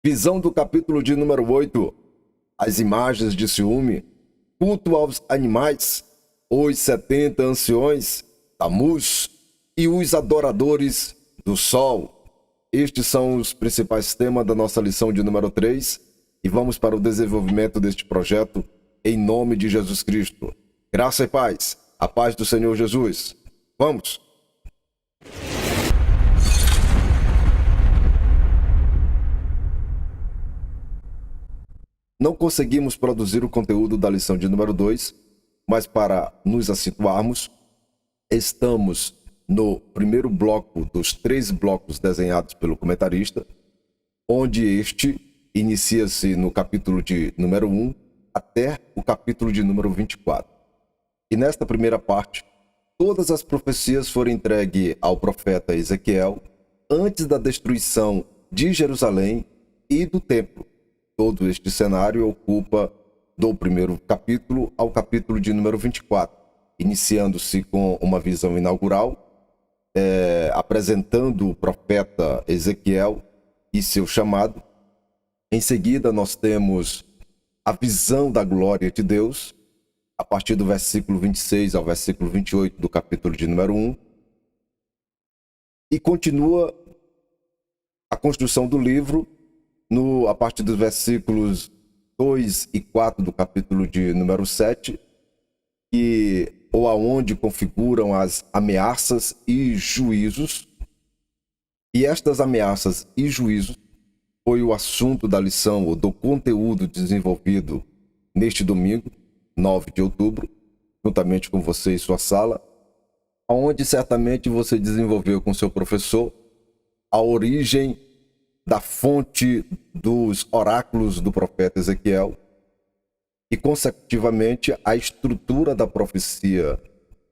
Visão do capítulo de número 8. As imagens de ciúme, culto aos animais, os 70 anciões, Tamuz e os adoradores do sol. Estes são os principais temas da nossa lição de número 3 e vamos para o desenvolvimento deste projeto em nome de Jesus Cristo. Graça e paz, a paz do Senhor Jesus. Vamos! Não conseguimos produzir o conteúdo da lição de número 2, mas para nos situarmos, estamos no primeiro bloco dos 3 blocos desenhados pelo comentarista, onde este inicia-se no capítulo de número 1 até o capítulo de número 24. E nesta primeira parte, todas as profecias foram entregues ao profeta Ezequiel antes da destruição de Jerusalém e do templo. Todo este cenário ocupa do primeiro capítulo ao capítulo de número 24, iniciando-se com uma visão inaugural, apresentando o profeta Ezequiel e seu chamado. Em seguida, nós temos a visão da glória de Deus, a partir do versículo 26 ao versículo 28 do capítulo de número 1, e continua a construção do livro a partir dos versículos 2 e 4 do capítulo de número 7, ou aonde configuram as ameaças e juízos. E estas ameaças e juízos foi o assunto da lição, ou do conteúdo desenvolvido neste domingo, 9 de outubro, juntamente com você em sua sala, onde certamente você desenvolveu com seu professor a origem da fonte dos oráculos do profeta Ezequiel e, consecutivamente, a estrutura da profecia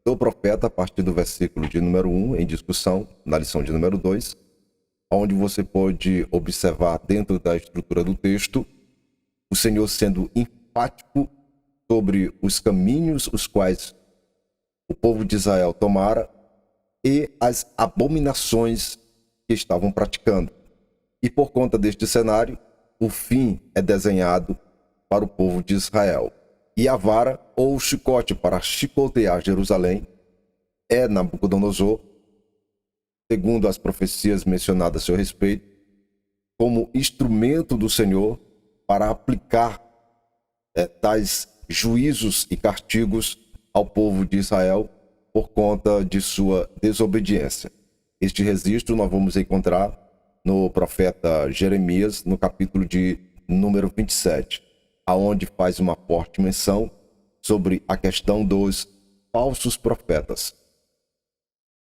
do profeta a partir do versículo de número 1 em discussão, na lição de número 2, onde você pode observar dentro da estrutura do texto o Senhor sendo enfático sobre os caminhos os quais o povo de Israel tomara e as abominações que estavam praticando. E por conta deste cenário, o fim é desenhado para o povo de Israel. E a vara ou o chicote para chicotear Jerusalém é Nabucodonosor, segundo as profecias mencionadas a seu respeito, como instrumento do Senhor para aplicar tais juízos e castigos ao povo de Israel por conta de sua desobediência. Este registro nós vamos encontrar no profeta Jeremias, no capítulo de número 27, aonde faz uma forte menção sobre a questão dos falsos profetas,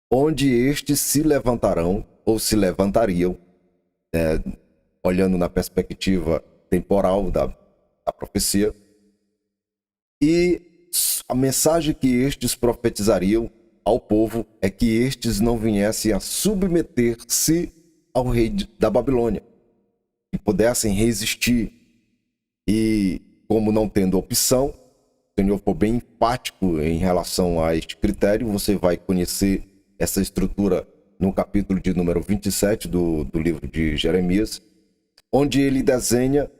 onde estes se levantarão ou se levantariam, olhando na perspectiva temporal da profecia, e a mensagem que estes profetizariam ao povo é que estes não viessem a submeter-se ao rei da Babilônia, que pudessem resistir. E como não tendo opção, o Senhor foi bem enfático em relação a este critério. Você vai conhecer essa estrutura no capítulo de número 27 do livro de Jeremias, onde ele desenha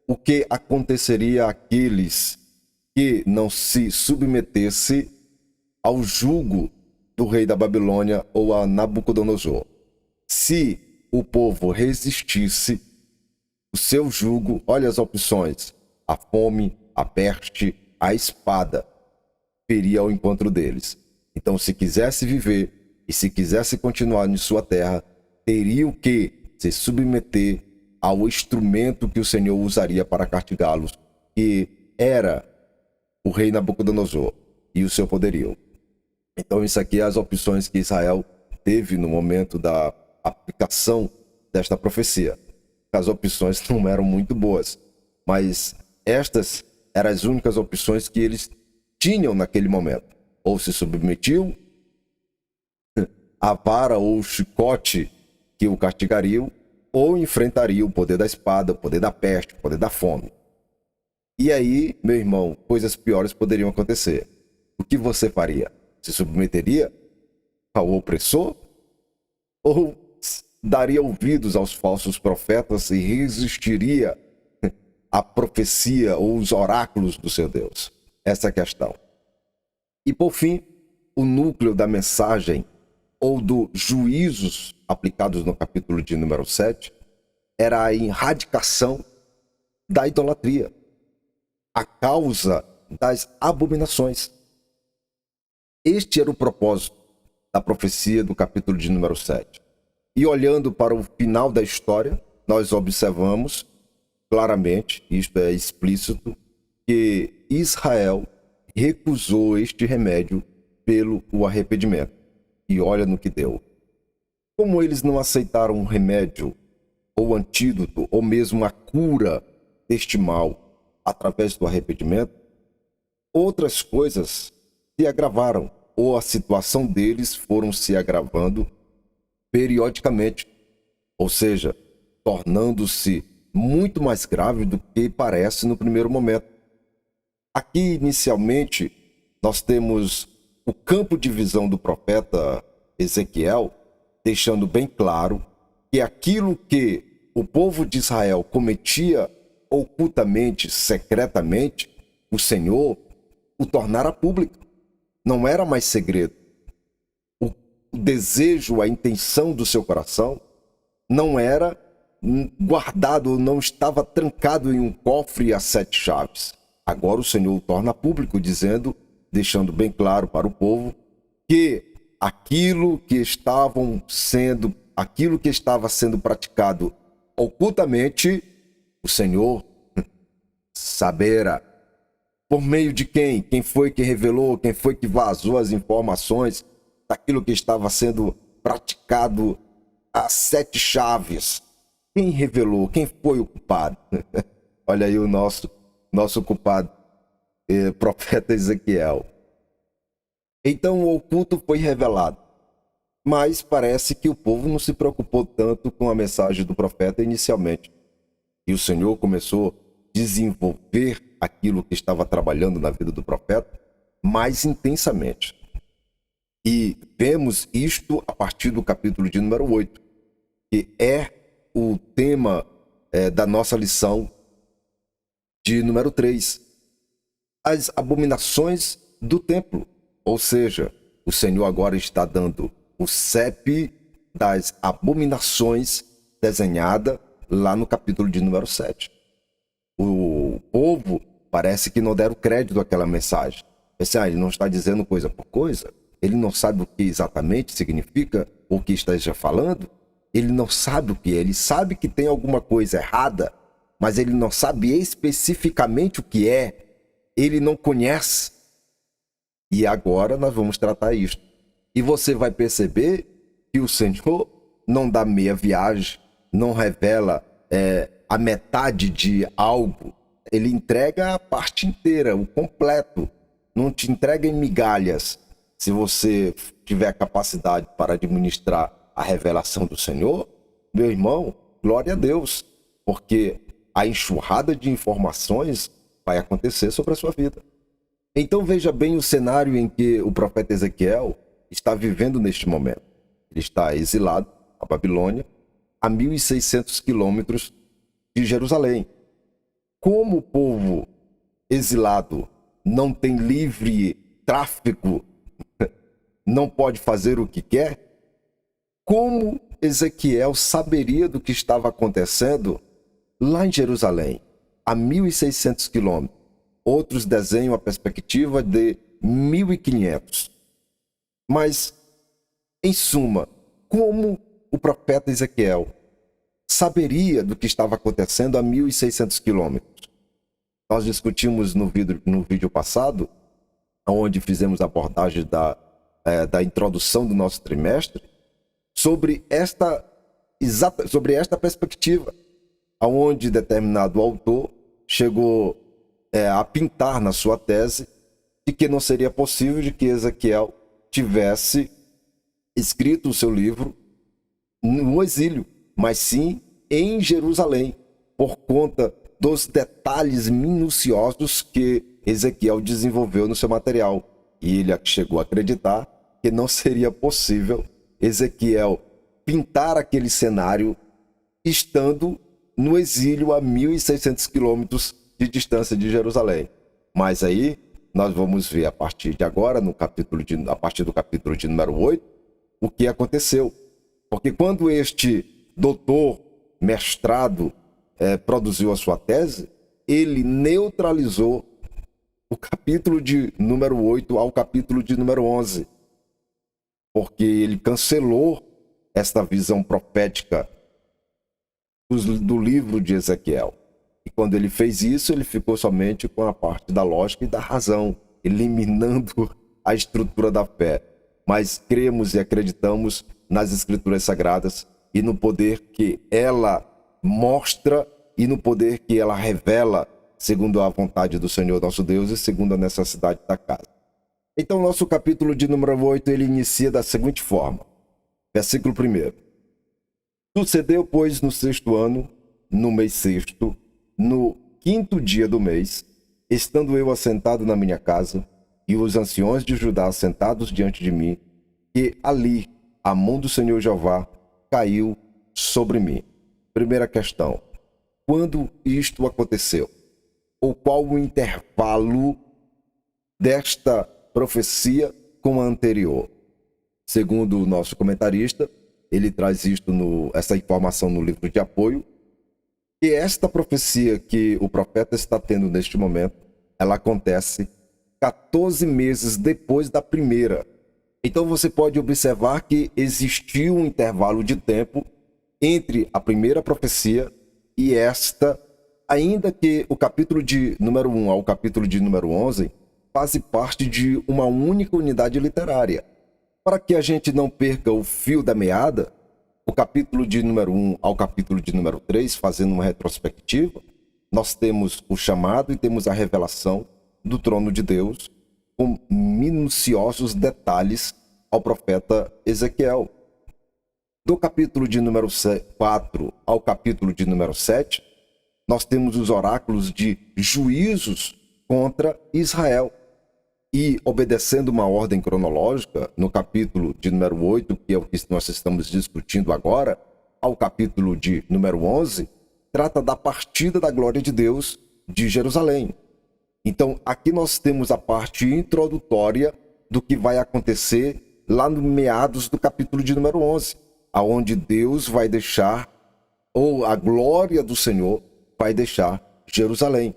o que aconteceria àqueles que não se submetesse ao jugo do rei da Babilônia ou a Nabucodonosor. Se o povo resistisse o seu jugo, olha as opções: a fome, a peste, a espada viria ao encontro deles. Então, se quisesse viver e se quisesse continuar em sua terra, teriam que se submeter ao instrumento que o Senhor usaria para castigá-los, que era o rei Nabucodonosor e o seu poderio. Então, isso aqui é as opções que Israel teve no momento da aplicação desta profecia. As opções não eram muito boas, mas estas eram as únicas opções que eles tinham naquele momento. Ou se submetiam à vara ou chicote que o castigariam, ou enfrentariam o poder da espada, o poder da peste, o poder da fome. E aí, meu irmão, coisas piores poderiam acontecer. O que você faria? Se submeteria ao opressor? Ou daria ouvidos aos falsos profetas e resistiria à profecia ou os oráculos do seu Deus. Essa é a questão. E por fim, o núcleo da mensagem ou dos juízos aplicados no capítulo de número 7 era a erradicação da idolatria, a causa das abominações. Este era o propósito da profecia do capítulo de número 7. E olhando para o final da história, nós observamos claramente, isto é explícito, que Israel recusou este remédio pelo arrependimento. E olha no que deu. Como eles não aceitaram um remédio, ou antídoto, ou mesmo a cura deste mal através do arrependimento, outras coisas se agravaram, ou a situação deles foram se agravando periodicamente, ou seja, tornando-se muito mais grave do que parece no primeiro momento. Aqui, inicialmente, nós temos o campo de visão do profeta Ezequiel, deixando bem claro que aquilo que o povo de Israel cometia ocultamente, secretamente, o Senhor o tornara público. Não era mais segredo. O desejo, a intenção do seu coração não era guardado, não estava trancado em um cofre a 7 chaves. Agora o Senhor o torna público, dizendo, deixando bem claro para o povo, que aquilo que estava sendo praticado ocultamente, o Senhor saberá. Por meio de quem? Quem foi que revelou? Quem foi que vazou as informações daquilo que estava sendo praticado a 7 chaves? Quem revelou? Quem foi o culpado? Olha aí o nosso culpado, profeta Ezequiel. Então o oculto foi revelado, mas parece que o povo não se preocupou tanto com a mensagem do profeta inicialmente. E o Senhor começou a desenvolver aquilo que estava trabalhando na vida do profeta mais intensamente. E vemos isto a partir do capítulo de número 8, que é o tema da nossa lição de número 3. As abominações do templo. Ou seja, o Senhor agora está dando o CEP das abominações desenhada lá no capítulo de número 7. O povo parece que não deram crédito àquela mensagem. Ele não está dizendo coisa por coisa, ele não sabe o que exatamente significa o que esteja falando, ele não sabe o que é, ele sabe que tem alguma coisa errada, mas ele não sabe especificamente o que é, ele não conhece. E agora nós vamos tratar isto. E você vai perceber que o Senhor não dá meia viagem, não revela a metade de algo. Ele entrega a parte inteira, o completo. Não te entrega em migalhas. Se você tiver capacidade para administrar a revelação do Senhor, meu irmão, glória a Deus. Porque a enxurrada de informações vai acontecer sobre a sua vida. Então veja bem o cenário em que o profeta Ezequiel está vivendo neste momento. Ele está exilado à Babilônia, a 1.600 quilômetros de Jerusalém. Como o povo exilado não tem livre tráfico, não pode fazer o que quer, como Ezequiel saberia do que estava acontecendo lá em Jerusalém, a 1.600 quilômetros? Outros desenham a perspectiva de 1.500. Mas, em suma, como o profeta Ezequiel saberia do que estava acontecendo a 1.600 quilômetros? Nós discutimos no vídeo passado, onde fizemos a abordagem da introdução do nosso trimestre, sobre esta perspectiva, onde determinado autor chegou a pintar na sua tese de que não seria possível de que Ezequiel tivesse escrito o seu livro no exílio, mas sim em Jerusalém, por conta dos detalhes minuciosos que Ezequiel desenvolveu no seu material. E ele chegou a acreditar que não seria possível Ezequiel pintar aquele cenário estando no exílio a 1.600 quilômetros de distância de Jerusalém. Mas aí nós vamos ver a partir de agora, a partir do capítulo de número 8, o que aconteceu. Porque quando este doutor mestrado produziu a sua tese, ele neutralizou o capítulo de número 8 ao capítulo de número 11, porque ele cancelou esta visão profética do livro de Ezequiel. E quando ele fez isso, ele ficou somente com a parte da lógica e da razão, eliminando a estrutura da fé. Mas cremos e acreditamos nas Escrituras Sagradas e no poder que ela mostra e no poder que ela revela, segundo a vontade do Senhor nosso Deus e segundo a necessidade da casa. Então, nosso capítulo de número 8, ele inicia da seguinte forma. Versículo 1. Sucedeu, pois, no 6º ano, no mês 6º, no 5º dia do mês, estando eu assentado na minha casa, e os anciões de Judá sentados diante de mim, que ali a mão do Senhor Jeová caiu sobre mim. Primeira questão. Quando isto aconteceu? Ou qual o intervalo desta profecia com a anterior? Segundo o nosso comentarista, ele traz essa informação no livro de apoio, que esta profecia que o profeta está tendo neste momento, ela acontece 14 meses depois da primeira. Então você pode observar que existiu um intervalo de tempo entre a primeira profecia e esta, ainda que o capítulo de número 1 ao capítulo de número 11 fazem parte de uma única unidade literária. Para que a gente não perca o fio da meada, o capítulo de número 1 ao capítulo de número 3, fazendo uma retrospectiva, nós temos o chamado e temos a revelação do trono de Deus, com minuciosos detalhes ao profeta Ezequiel. Do capítulo de número 4 ao capítulo de número 7, nós temos os oráculos de juízos contra Israel. E, obedecendo uma ordem cronológica, no capítulo de número 8, que é o que nós estamos discutindo agora, ao capítulo de número 11, trata da partida da glória de Deus de Jerusalém. Então, aqui nós temos a parte introdutória do que vai acontecer lá no meados do capítulo de número 11, aonde Deus vai deixar, ou a glória do Senhor vai deixar Jerusalém.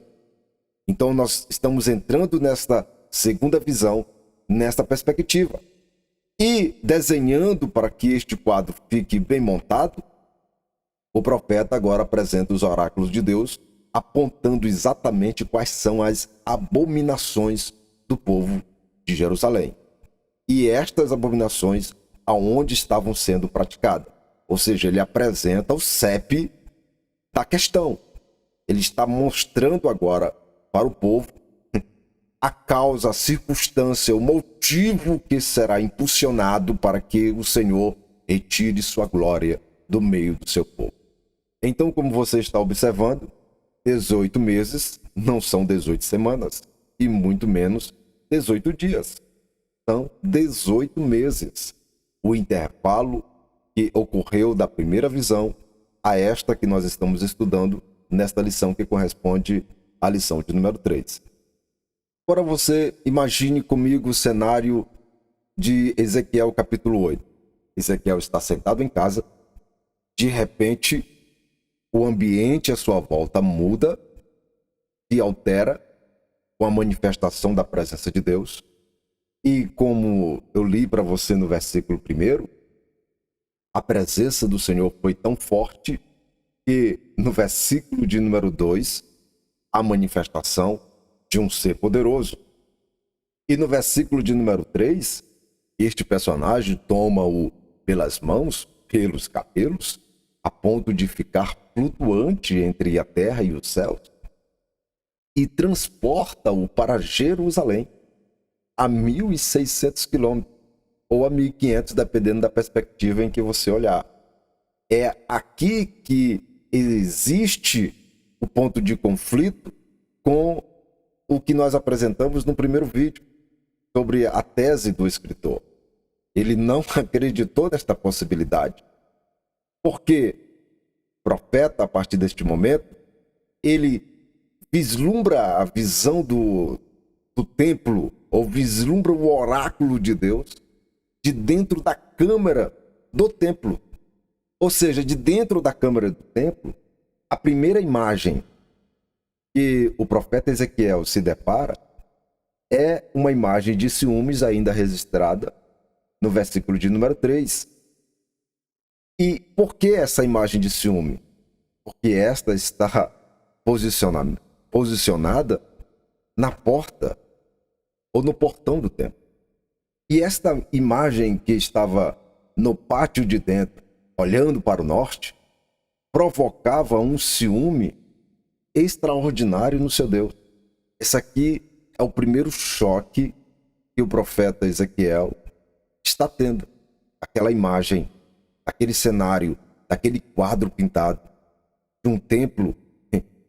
Então, nós estamos entrando nesta segunda visão, nesta perspectiva. E desenhando para que este quadro fique bem montado, o profeta agora apresenta os oráculos de Deus, apontando exatamente quais são as abominações do povo de Jerusalém. E estas abominações, aonde estavam sendo praticadas. Ou seja, ele apresenta o CEP da questão. Ele está mostrando agora para o povo a causa, a circunstância, o motivo que será impulsionado para que o Senhor retire sua glória do meio do seu povo. Então, como você está observando, 18 meses não são 18 semanas e muito menos 18 dias. São 18 meses. O intervalo que ocorreu da primeira visão a esta que nós estamos estudando nesta lição que corresponde à lição de número 3. Agora você imagine comigo o cenário de Ezequiel capítulo 8. Ezequiel está sentado em casa, de repente o ambiente à sua volta muda e altera com a manifestação da presença de Deus. E como eu li para você no versículo 1, a presença do Senhor foi tão forte que no versículo de número 2, a manifestação de um ser poderoso. E no versículo de número 3, este personagem toma-o pelas mãos, pelos cabelos, a ponto de ficar flutuante entre a terra e os céus, e transporta-o para Jerusalém, a 1.600 quilômetros, ou a 1.500, dependendo da perspectiva em que você olhar. É aqui que existe o ponto de conflito com o que nós apresentamos no primeiro vídeo, sobre a tese do escritor. Ele não acreditou nesta possibilidade. Porque o profeta, a partir deste momento, ele vislumbra a visão do templo, ou vislumbra o oráculo de Deus, de dentro da câmara do templo. Ou seja, de dentro da câmara do templo, a primeira imagem que o profeta Ezequiel se depara é uma imagem de ciúmes ainda registrada no versículo de número 3. E por que essa imagem de ciúme? Porque esta está posicionada na porta ou no portão do templo. E esta imagem que estava no pátio de dentro, olhando para o norte, provocava um ciúme extraordinário no seu Deus. Esse aqui é o primeiro choque que o profeta Ezequiel está tendo. Aquela imagem, aquele cenário, aquele quadro pintado de um templo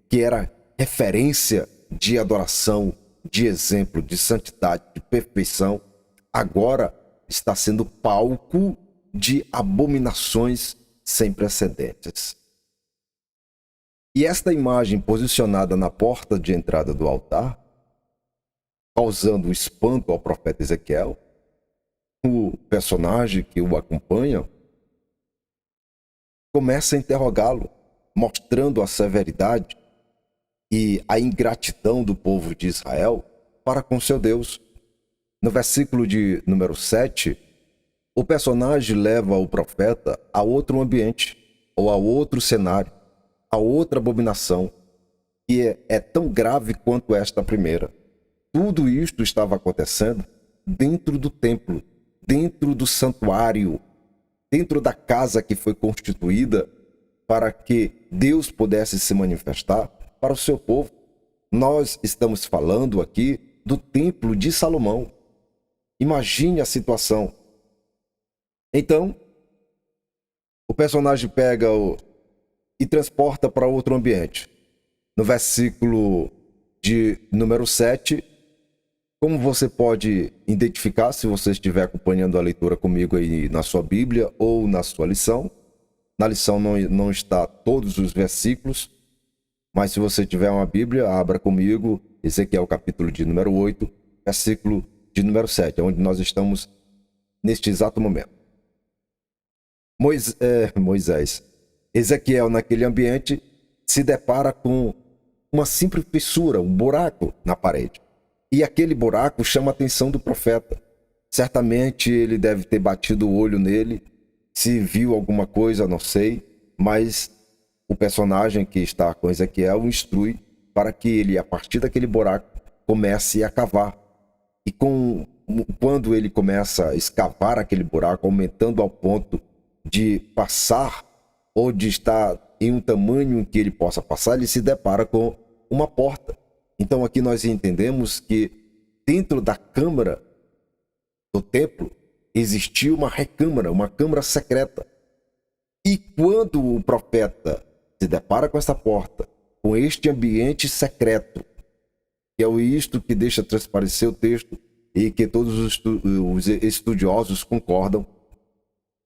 que era referência de adoração, de exemplo, de santidade, de perfeição, agora está sendo palco de abominações sem precedentes. E esta imagem posicionada na porta de entrada do altar, causando espanto ao profeta Ezequiel, o personagem que o acompanha começa a interrogá-lo, mostrando a severidade e a ingratidão do povo de Israel para com seu Deus. No versículo de número 7, o personagem leva o profeta a outro ambiente, ou a outro cenário, a outra abominação, que é tão grave quanto esta primeira. Tudo isto estava acontecendo dentro do templo, dentro do santuário, dentro da casa que foi constituída para que Deus pudesse se manifestar para o seu povo. Nós estamos falando aqui do templo de Salomão. Imagine a situação. Então, o personagem pega e transporta para outro ambiente. No versículo de número 7, como você pode identificar, se você estiver acompanhando a leitura comigo aí na sua Bíblia ou na sua lição, na lição não está todos os versículos, mas se você tiver uma Bíblia, abra comigo Ezequiel capítulo de número 8, versículo de número 7, onde nós estamos neste exato momento. Ezequiel, naquele ambiente, se depara com uma simples fissura, um buraco na parede. E aquele buraco chama a atenção do profeta. Certamente ele deve ter batido o olho nele, se viu alguma coisa, não sei, mas o personagem que está com Ezequiel instrui para que ele, a partir daquele buraco, comece a cavar. E quando ele começa a escavar aquele buraco, aumentando ao ponto de passar ou de estar em um tamanho em que ele possa passar, ele se depara com uma porta. Então aqui nós entendemos que dentro da câmara do templo existia uma recâmara, uma câmara secreta. E quando o profeta se depara com essa porta, com este ambiente secreto, que é isto que deixa transparecer o texto e que todos os estudiosos concordam,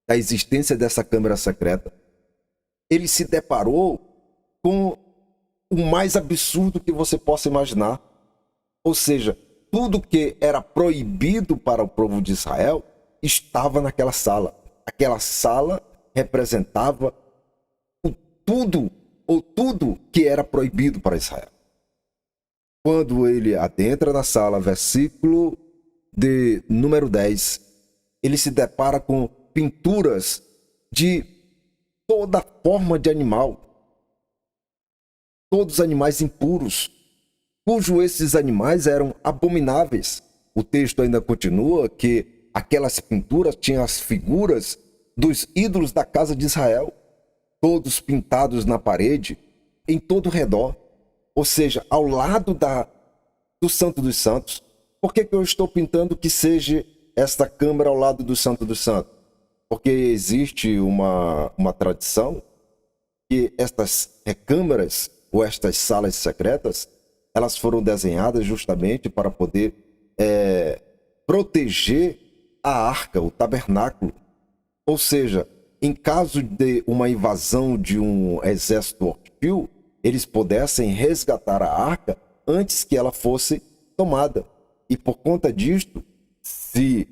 da existência dessa câmara secreta, ele se deparou com o mais absurdo que você possa imaginar. Ou seja, tudo que era proibido para o povo de Israel estava naquela sala. Aquela sala representava tudo que era proibido para Israel. Quando ele adentra na sala, versículo de número 10, ele se depara com pinturas de toda forma de animal, todos animais impuros, esses animais eram abomináveis. O texto ainda continua que aquelas pinturas tinham as figuras dos ídolos da casa de Israel, todos pintados na parede, em todo o redor, ou seja, ao lado do Santo dos Santos. Por que eu estou pintando que seja esta câmara ao lado do Santo dos Santos? Porque existe uma tradição que estas recâmaras ou estas salas secretas, elas foram desenhadas justamente para poder proteger a arca, o tabernáculo. Ou seja, em caso de uma invasão de um exército hostil, eles pudessem resgatar a arca antes que ela fosse tomada. E por conta disto, se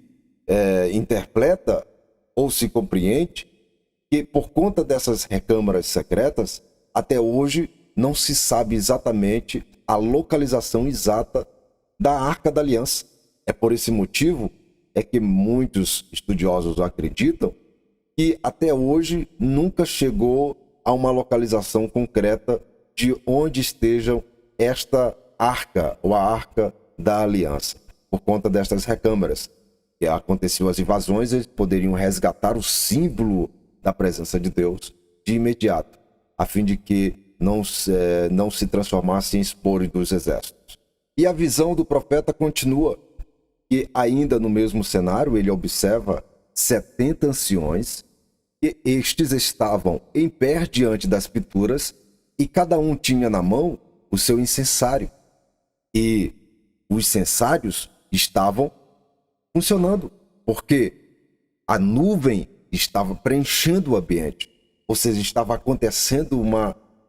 interpreta ou se compreende que por conta dessas recâmaras secretas, até hoje não se sabe exatamente a localização exata da Arca da Aliança. É por esse motivo que muitos estudiosos acreditam que até hoje nunca chegou a uma localização concreta de onde estejam esta arca ou a Arca da Aliança. Por conta destas recâmaras que aconteciam as invasões, eles poderiam resgatar o símbolo da presença de Deus de imediato, a fim de que não se transformasse em espólio dos exércitos. E a visão do profeta continua, que ainda no mesmo cenário ele observa 70 anciões, e estes estavam em pé diante das pinturas, e cada um tinha na mão o seu incensário. E os incensários estavam funcionando, porque a nuvem estava preenchendo o ambiente, ou seja, estava acontecendo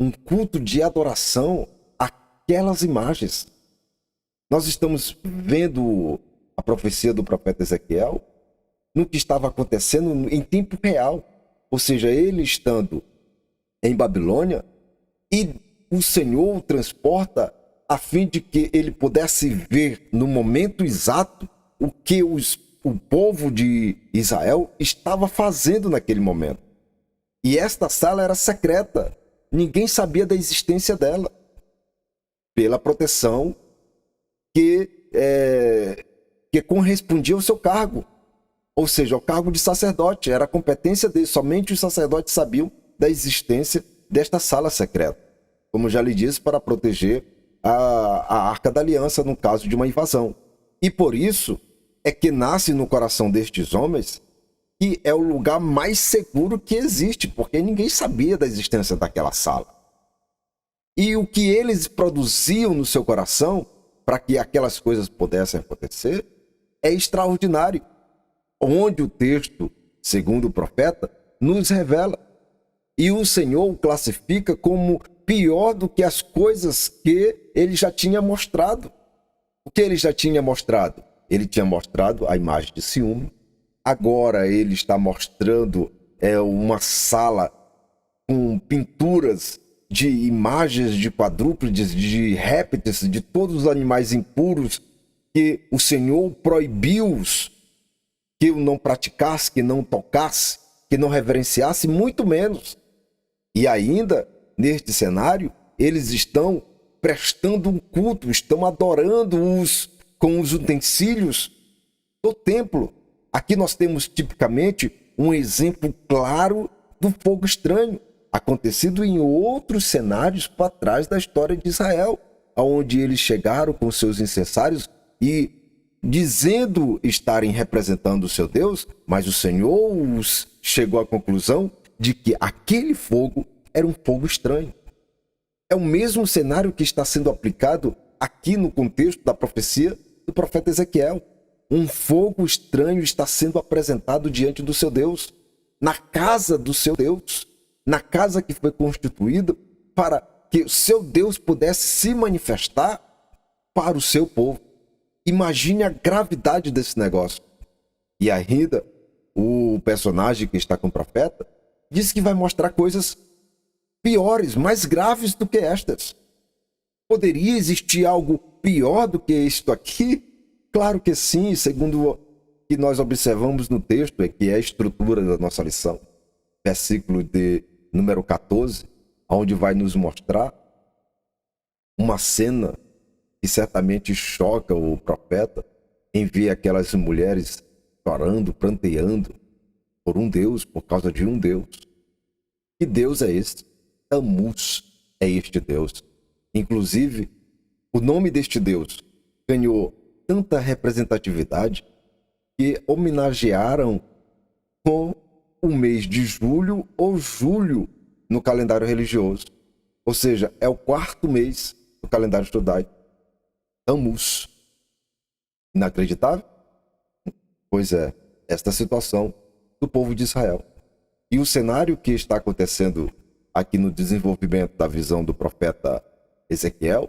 um culto de adoração àquelas imagens. Nós estamos vendo a profecia do profeta Ezequiel no que estava acontecendo em tempo real, ou seja, ele estando em Babilônia e o Senhor o transporta a fim de que ele pudesse ver no momento exato o que o povo de Israel estava fazendo naquele momento. E esta sala era secreta, ninguém sabia da existência dela, pela proteção que correspondia ao seu cargo, ou seja, ao cargo de sacerdote, era a competência dele, somente os sacerdotes sabiam da existência desta sala secreta, como já lhe disse, para proteger a Arca da Aliança no caso de uma invasão. E por isso é que nasce no coração destes homens que é o lugar mais seguro que existe, porque ninguém sabia da existência daquela sala. E o que eles produziam no seu coração para que aquelas coisas pudessem acontecer é extraordinário, onde o texto, segundo o profeta, nos revela. E o Senhor o classifica como pior do que as coisas que ele já tinha mostrado. O que ele já tinha mostrado? Ele tinha mostrado a imagem de ciúme. Agora ele está mostrando uma sala com pinturas de imagens de quadrúpedes, de répteis, de todos os animais impuros que o Senhor proibiu-os que eu não praticasse, que não tocasse, que não reverenciasse, muito menos. E ainda, neste cenário, eles estão prestando um culto, estão adorando-os com os utensílios do templo. Aqui nós temos tipicamente um exemplo claro do fogo estranho, acontecido em outros cenários para trás da história de Israel, onde eles chegaram com seus incensários e dizendo estarem representando o seu Deus, mas o Senhor chegou à conclusão de que aquele fogo era um fogo estranho. É o mesmo cenário que está sendo aplicado aqui no contexto da profecia do profeta Ezequiel. Um fogo estranho está sendo apresentado diante do seu Deus, na casa do seu Deus, na casa que foi constituída para que o seu Deus pudesse se manifestar para o seu povo. Imagine a gravidade desse negócio. E ainda, o personagem que está com o profeta diz que vai mostrar coisas piores, mais graves do que estas. Poderia existir algo pior do que isto aqui? Claro que sim, segundo o que nós observamos no texto, que é a estrutura da nossa lição. Versículo de número 14, onde vai nos mostrar uma cena que certamente choca o profeta em ver aquelas mulheres chorando, pranteando por um Deus, por causa de um Deus. Que Deus é este? Tammuz é este Deus. Inclusive, o nome deste Deus ganhou tanta representatividade que homenagearam com o mês de julho ou julho no calendário religioso. Ou seja, é o 4º mês do calendário judaico. Tammuz. Inacreditável? Pois é, esta situação do povo de Israel. E o cenário que está acontecendo aqui no desenvolvimento da visão do profeta Ezequiel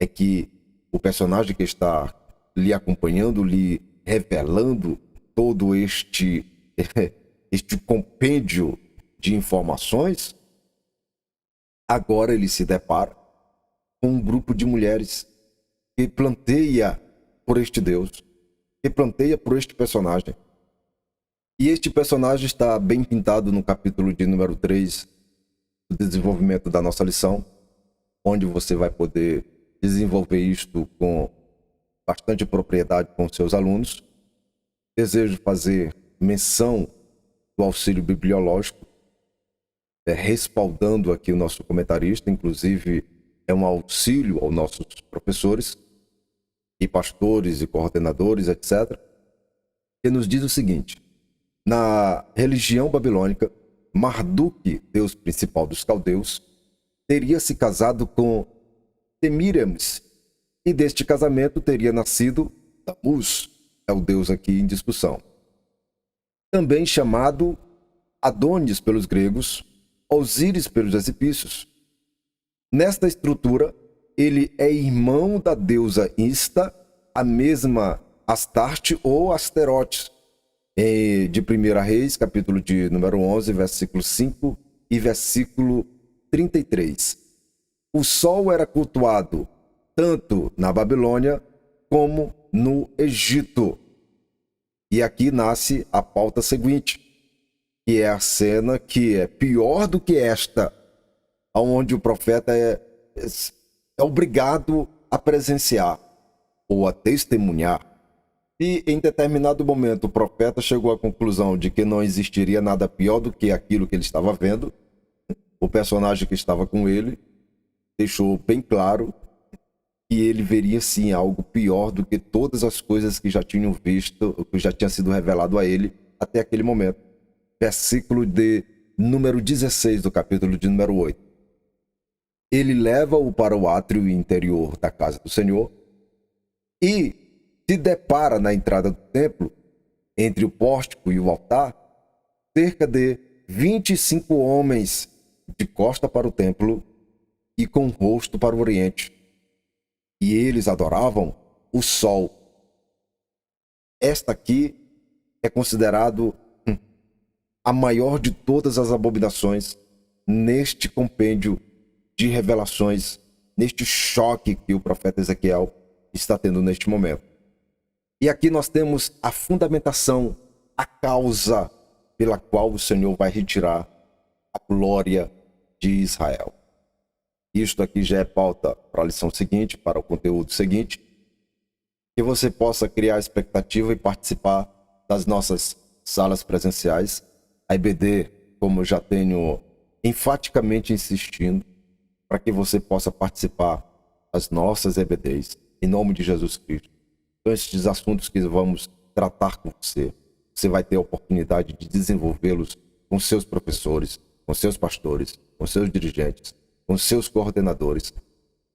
é que o personagem que está lhe acompanhando, lhe revelando todo este compêndio de informações, agora ele se depara com um grupo de mulheres que planteia por este Deus, que planteia por este personagem. E este personagem está bem pintado no capítulo de número 3 do desenvolvimento da nossa lição, onde você vai poder desenvolver isto com bastante propriedade com seus alunos. Desejo fazer menção do auxílio bibliológico, respaldando aqui o nosso comentarista, inclusive é um auxílio aos nossos professores e pastores e coordenadores, etc., que nos diz o seguinte: na religião babilônica, Marduk, deus principal dos caldeus, teria se casado com Semiramis, e deste casamento teria nascido Tammuz, é o deus aqui em discussão, também chamado Adonis pelos gregos, Osíris pelos egípcios. Nesta estrutura, ele é irmão da deusa Ista, a mesma Astarte ou Asterote, de 1 Reis, capítulo de número 11, versículo 5 e versículo 33. O sol era cultuado tanto na Babilônia como no Egito. E aqui nasce a pauta seguinte, que é a cena que é pior do que esta, onde o profeta é obrigado a presenciar ou a testemunhar. E em determinado momento o profeta chegou à conclusão de que não existiria nada pior do que aquilo que ele estava vendo. O personagem que estava com ele deixou bem claro que ele veria sim algo pior do que todas as coisas que já tinham visto, que já tinha sido revelado a ele até aquele momento. Versículo de número 16 do capítulo de número 8. Ele leva-o para o átrio interior da casa do Senhor e se depara na entrada do templo, entre o pórtico e o altar, cerca de 25 homens de costa para o templo e com o rosto para o oriente. E eles adoravam o sol. Esta aqui é considerado a maior de todas as abominações neste compêndio de revelações, neste choque que o profeta Ezequiel está tendo neste momento. E aqui nós temos a fundamentação, a causa pela qual o Senhor vai retirar a glória de Israel. Isto aqui já é pauta para a lição seguinte, para o conteúdo seguinte, que você possa criar expectativa e participar das nossas salas presenciais. A IBD, como eu já tenho enfaticamente insistindo, para que você possa participar das nossas EBDs, em nome de Jesus Cristo. Então, esses assuntos que vamos tratar com você, você vai ter a oportunidade de desenvolvê-los com seus professores, com seus pastores, com seus dirigentes, com seus coordenadores.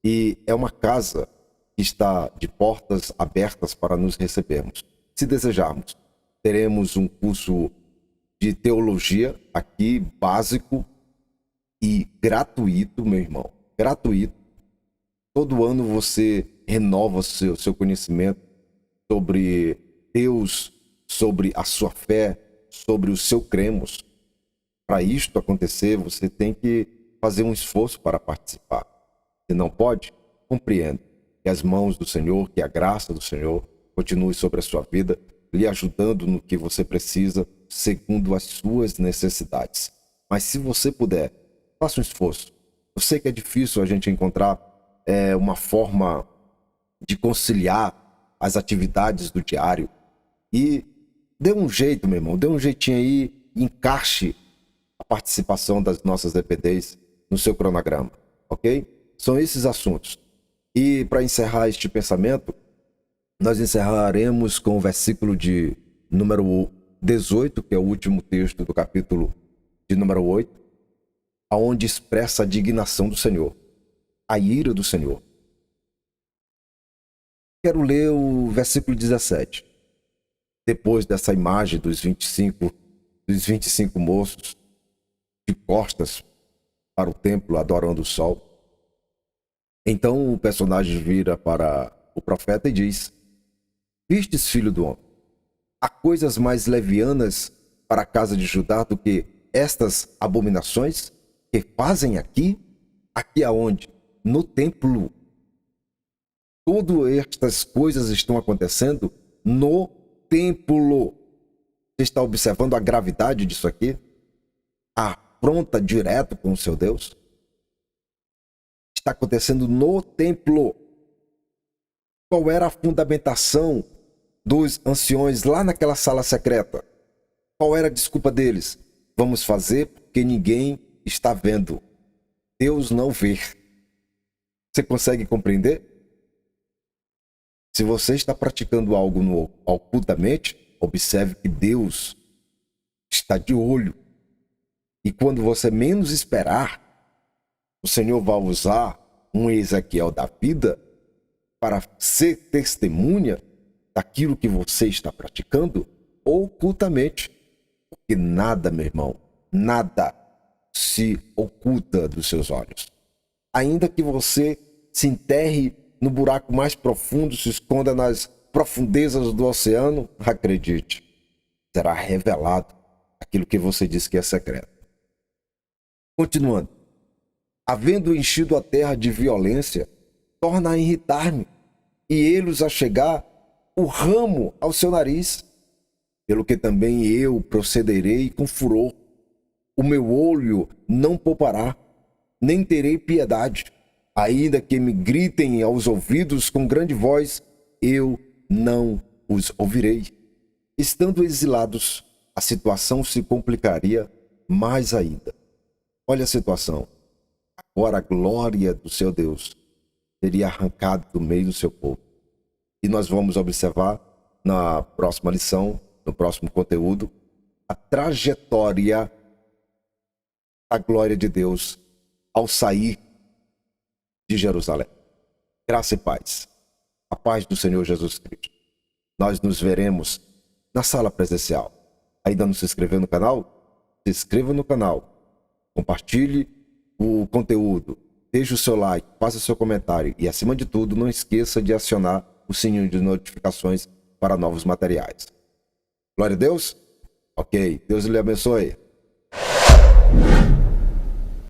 E é uma casa que está de portas abertas para nos recebermos. Se desejarmos, teremos um curso de teologia aqui, básico e gratuito, meu irmão. Gratuito. Todo ano você renova seu conhecimento sobre Deus, sobre a sua fé, sobre o seu cremos. Para isto acontecer, você tem que fazer um esforço para participar. Se não pode, compreenda que as mãos do Senhor, que a graça do Senhor continue sobre a sua vida, lhe ajudando no que você precisa, segundo as suas necessidades. Mas se você puder, faça um esforço. Eu sei que é difícil a gente encontrar uma forma de conciliar as atividades do diário. E dê um jeito, meu irmão, dê um jeitinho aí, encaixe a participação das nossas EPDs no seu cronograma, ok? São esses assuntos. E para encerrar este pensamento, nós encerraremos com o versículo de número 18, que é o último texto do capítulo de número 8, aonde expressa a indignação do Senhor, a ira do Senhor. Quero ler o versículo 17. Depois dessa imagem dos 25 moços de costas para o templo, adorando o sol. Então o personagem vira para o profeta e diz: Vistes, filho do homem, há coisas mais levianas para a casa de Judá do que estas abominações que fazem aqui? Aqui aonde? No templo. Todas estas coisas estão acontecendo no templo. Você está observando a gravidade disso aqui? A afronta direto com o seu Deus? Está acontecendo no templo. Qual era a fundamentação dos anciões lá naquela sala secreta? Qual era a desculpa deles? Vamos fazer porque ninguém está vendo. Deus não vê. Você consegue compreender? Se você está praticando algo ocultamente, observe que Deus está de olho. E quando você menos esperar, o Senhor vai usar um Ezequiel da vida para ser testemunha daquilo que você está praticando ocultamente. Porque nada, meu irmão, nada se oculta dos seus olhos. Ainda que você se enterre no buraco mais profundo, se esconda nas profundezas do oceano, acredite, será revelado aquilo que você disse que é secreto. Continuando. Havendo enchido a terra de violência, torna a irritar-me, e eles a chegar o ramo ao seu nariz, pelo que também eu procederei com furor. O meu olho não poupará, nem terei piedade. Ainda que me gritem aos ouvidos com grande voz, eu não os ouvirei. Estando exilados, a situação se complicaria mais ainda. Olha a situação. Agora a glória do seu Deus seria arrancada do meio do seu povo. E nós vamos observar na próxima lição, no próximo conteúdo, a trajetória da glória de Deus ao sair de Jerusalém. Graça e paz. A paz do Senhor Jesus Cristo. Nós nos veremos na sala presencial. Ainda não se inscreveu no canal? Se inscreva no canal. Compartilhe o conteúdo. Deixe o seu like, faça o seu comentário e, acima de tudo, não esqueça de acionar o sininho de notificações para novos materiais. Glória a Deus? Ok. Deus lhe abençoe.